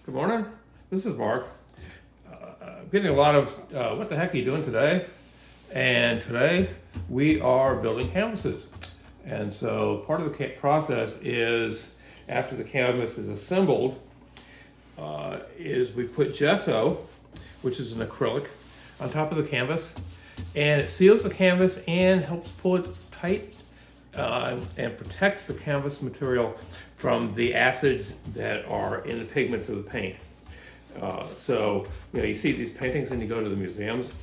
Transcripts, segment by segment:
Good morning. This is Mark. I'm getting a lot of what the heck are you doing today? And today we are building canvases. And so part of the process is after the canvas is assembled, is we put gesso, which is an acrylic, on top of the canvas, and it seals the canvas and helps pull it tight and protects the canvas material from the acids that are in the pigments of the paint. So, you see these paintings and you go to the museums,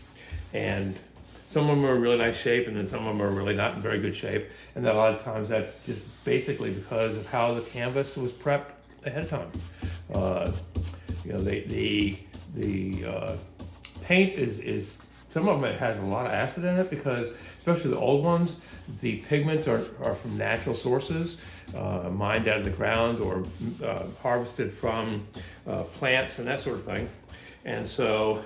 and some of them are in really nice shape, and then some of them are really not in very good shape. And then a lot of times that's just basically because of how the canvas was prepped ahead of time. The paint is some of them, it has a lot of acid in it because, especially the old ones, the pigments are from natural sources, mined out of the ground or harvested from plants and that sort of thing. And so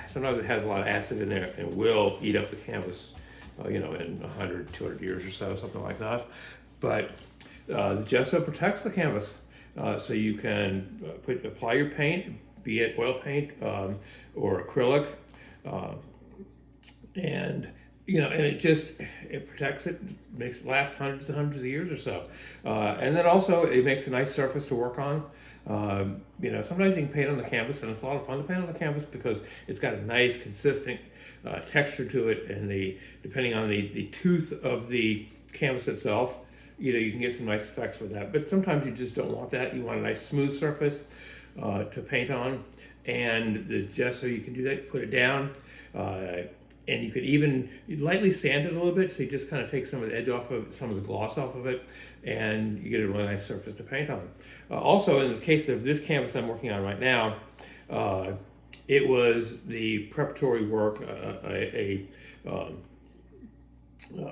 sometimes it has a lot of acid in there and will eat up the canvas, in 100, 200 years or so, something like that. But the gesso protects the canvas. So you can apply your paint, be it oil paint or acrylic, and it protects it, makes it last hundreds and hundreds of years or so. And then also it makes a nice surface to work on. Sometimes you can paint on the canvas, and it's a lot of fun to paint on the canvas because it's got a nice consistent texture to it, and depending on the tooth of the canvas itself, you can get some nice effects with that. But sometimes you just don't want that. You want a nice smooth surface to paint on, and the gesso, you can do that, put it down, and you could even lightly sand it a little bit, so you just kind of take some of the edge off of it, some of the gloss off of it, and you get a really nice surface to paint on. Also, in the case of this canvas I'm working on right now, it was the preparatory work,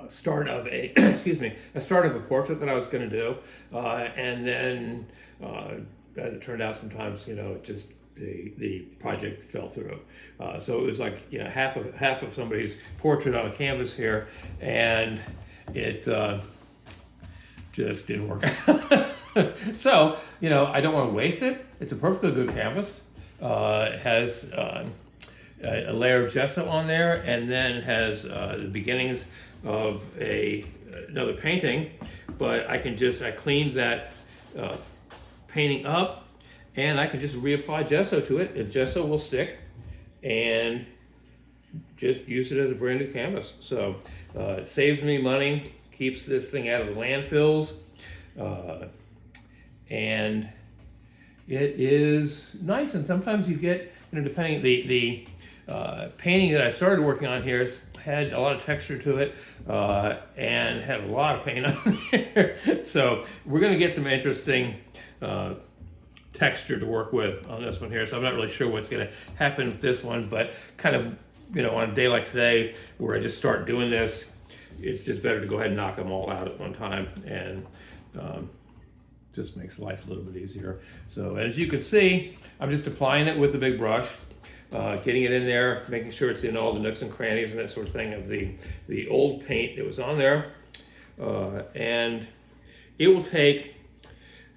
start of a a start of a portrait that I was going to do, and then as it turned out, sometimes just the project fell through. So it was like half of somebody's portrait on a canvas here, and it just didn't work out. So I don't want to waste it. It's a perfectly good canvas. It has a layer of gesso on there, and then it has the beginnings of another painting. But I cleaned that painting up, and I can just reapply gesso to it. The gesso will stick, and just use it as a brand new canvas. So it saves me money, keeps this thing out of the landfills, and it is nice. And sometimes you get, depending, the painting that I started working on here had a lot of texture to it, and had a lot of paint on there. So we're going to get some interesting texture to work with on this one here. So I'm not really sure what's going to happen with this one, but kind of, on a day like today where I just start doing this, it's just better to go ahead and knock them all out at one time, and just makes life a little bit easier. So as you can see, I'm just applying it with a big brush, getting it in there, making sure it's in all the nooks and crannies and that sort of thing of the old paint that was on there. And it will take,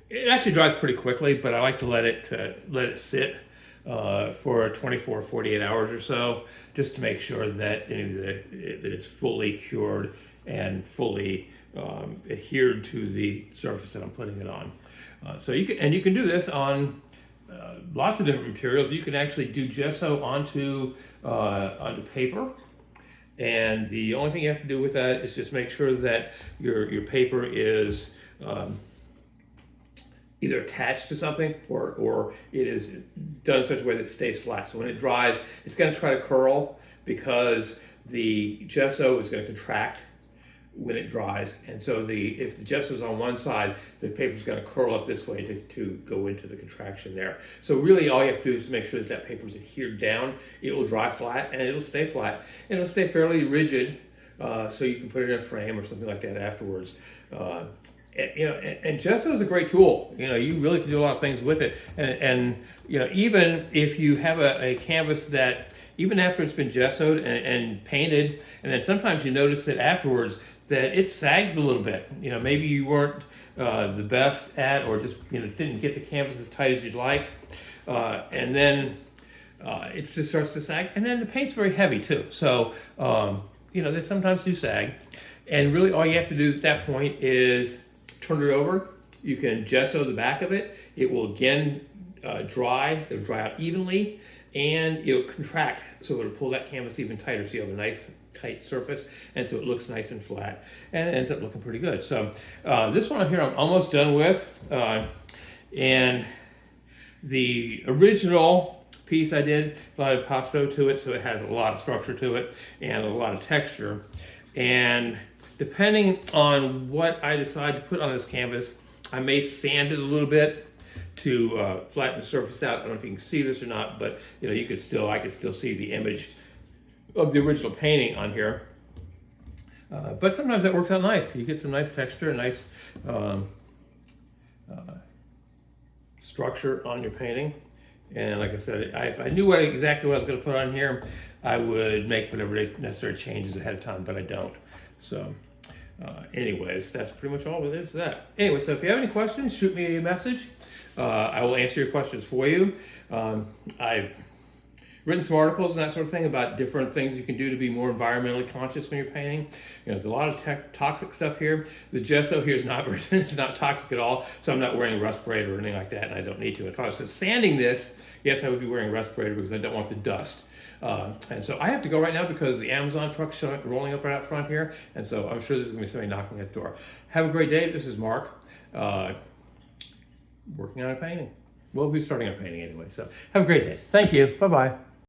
it actually dries pretty quickly, but I like to let it sit for 24, 48 hours or so, just to make sure that that it's fully cured and fully adhered to the surface that I'm putting it on. So you can do this on lots of different materials. You can actually do gesso onto paper, and the only thing you have to do with that is just make sure that your paper is either attached to something or it is done in such a way that it stays flat. So when it dries, it's going to try to curl because the gesso is going to contract when it dries. And so if the gesso is on one side, the paper is going to curl up this way to go into the contraction there. So really all you have to do is make sure that paper is adhered down. It will dry flat, and it'll stay flat. And it'll stay fairly rigid, so you can put it in a frame or something like that afterwards. And gesso is a great tool. You really can do a lot of things with it. And even if you have a canvas that, even after it's been gessoed and painted, and then sometimes you notice that afterwards that it sags a little bit. Maybe you weren't the best at, or just didn't get the canvas as tight as you'd like, and then it just starts to sag, and then the paint's very heavy too. So they sometimes do sag, and really all you have to do at that point is turn it over. You can gesso the back of it. It will again dry. It'll dry out evenly, and it'll contract, so it'll pull that canvas even tighter, so you have a nice tight surface, and so it looks nice and flat, and it ends up looking pretty good. So this one here I'm almost done with, and the original piece I did a lot of impasto to it, so it has a lot of structure to it and a lot of texture. And depending on what I decide to put on this canvas, I may sand it a little bit to flatten the surface out. I don't know if you can see this or not, but I could still see the image of the original painting on here. But sometimes that works out nice. You get some nice texture, nice structure on your painting. And like I said, if I knew exactly what I was going to put on here, I would make whatever necessary changes ahead of time, but I don't. So anyways, that's pretty much all it is to that. Anyway, so if you have any questions, shoot me a message. I will answer your questions for you. I've written some articles and that sort of thing about different things you can do to be more environmentally conscious when you're painting. There's a lot of toxic stuff here. The gesso here is not it's not toxic at all, so I'm not wearing a respirator or anything like that, and I don't need to. If I was just sanding this, yes, I would be wearing a respirator because I don't want the dust. And so I have to go right now because the Amazon truck's rolling up right out front here, and so I'm sure there's going to be somebody knocking at the door. Have a great day. This is Mark, working on a painting. We'll be starting a painting anyway, so have a great day. Thank you. Bye-bye.